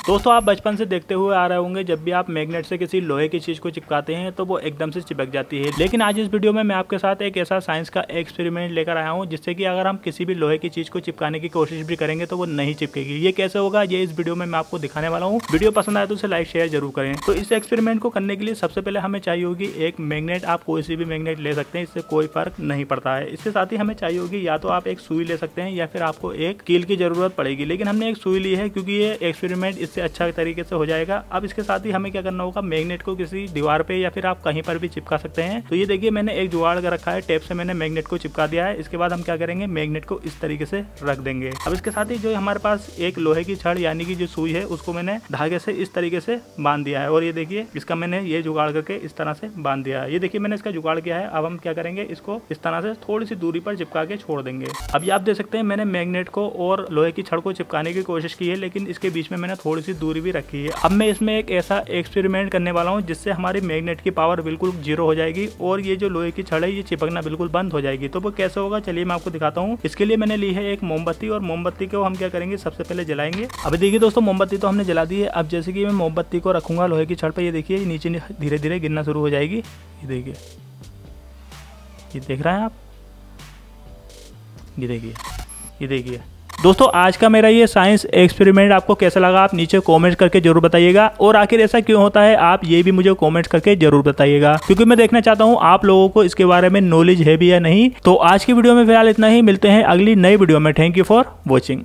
दोस्तों आप बचपन से देखते हुए आ रहे होंगे, जब भी आप मैग्नेट से किसी लोहे की चीज को चिपकाते हैं तो वो एकदम से चिपक जाती है। लेकिन आज इस वीडियो में मैं आपके साथ एक ऐसा साइंस का एक्सपेरिमेंट लेकर आया हूँ जिससे कि अगर हम किसी भी लोहे की चीज को चिपकाने की कोशिश भी करेंगे तो वो नहीं चिपकेगी। ये कैसे होगा ये इस वीडियो में मैं आपको दिखाने वाला हूँ। वीडियो पसंद आए तो उसे लाइक शेयर जरूर करें। तो इस एक्सपेरिमेंट को करने के लिए सबसे पहले हमें चाहिए होगी एक मैग्नेट। आप कोई सी भी मैग्नेट ले सकते हैं, इससे कोई फर्क नहीं पड़ता है। इसके साथ ही हमें चाहिए होगी या तो आप एक सुई ले सकते हैं या फिर आपको एक कील की जरूरत पड़ेगी। लेकिन हमने एक सुई ली है क्योंकि ये एक्सपेरिमेंट इससे अच्छा तरीके से हो जाएगा। अब इसके साथ ही हमें क्या करना होगा, मैग्नेट को किसी दीवार पे या फिर आप कहीं पर भी चिपका सकते हैं। तो ये देखिए मैंने एक जुगाड़ कर रखा है, टेप से मैंने मैग्नेट को चिपका दिया है। इसके बाद हम क्या करेंगे, मैग्नेट को इस तरीके से रख देंगे। अब इसके साथ ही जो हमारे पास एक लोहे की छड़ यानी कि जो सुई है उसको मैंने धागे से इस तरीके से बांध दिया है। और ये देखिए इसका मैंने ये जुगाड़ करके इस तरह से बांध दिया है। ये देखिए मैंने इसका जुगाड़ किया है। अब हम क्या करेंगे, इसको इस तरह से थोड़ी सी दूरी पर चिपका के छोड़ देंगे। अब ये आप देख सकते हैं मैंने मैग्नेट को और लोहे की छड़ को चिपकाने की कोशिश की है, लेकिन इसके बीच में मैंने थोड़ी सी दूरी भी रखी है। अब मैं इसमें एक ऐसा एक्सपेरिमेंट करने वाला हूं जिससे हमारी मैग्नेट की पावर बिल्कुल जीरो हो जाएगी और ये जो लोहे की छड़ है ये चिपकना बिल्कुल बंद हो जाएगी। तो वो कैसे होगा चलिए मैं आपको दिखाता हूँ। इसके लिए मैंने ली है एक मोमबत्ती और मोमबत्ती को हम क्या करेंगे, सबसे पहले जलाएंगे। अभी देखिए दोस्तों मोमबत्ती तो हमने जला दी है। अब जैसे कि मैं मोमबत्ती को रखूंगा लोहे की छड़ पर, ये देखिए नीचे धीरे धीरे गिरना शुरू हो जाएगी। ये देखिए, ये देख रहे हैं आप, ये देखिए, ये देखिए दोस्तों आज का मेरा ये साइंस एक्सपेरिमेंट आपको कैसा लगा आप नीचे कमेंट करके जरूर बताइएगा। और आखिर ऐसा क्यों होता है आप ये भी मुझे कमेंट करके जरूर बताइएगा, क्योंकि मैं देखना चाहता हूँ आप लोगों को इसके बारे में नॉलेज है भी या नहीं। तो आज की वीडियो में फिलहाल इतना ही, मिलते हैं अगली नई वीडियो में। Thank you for watching.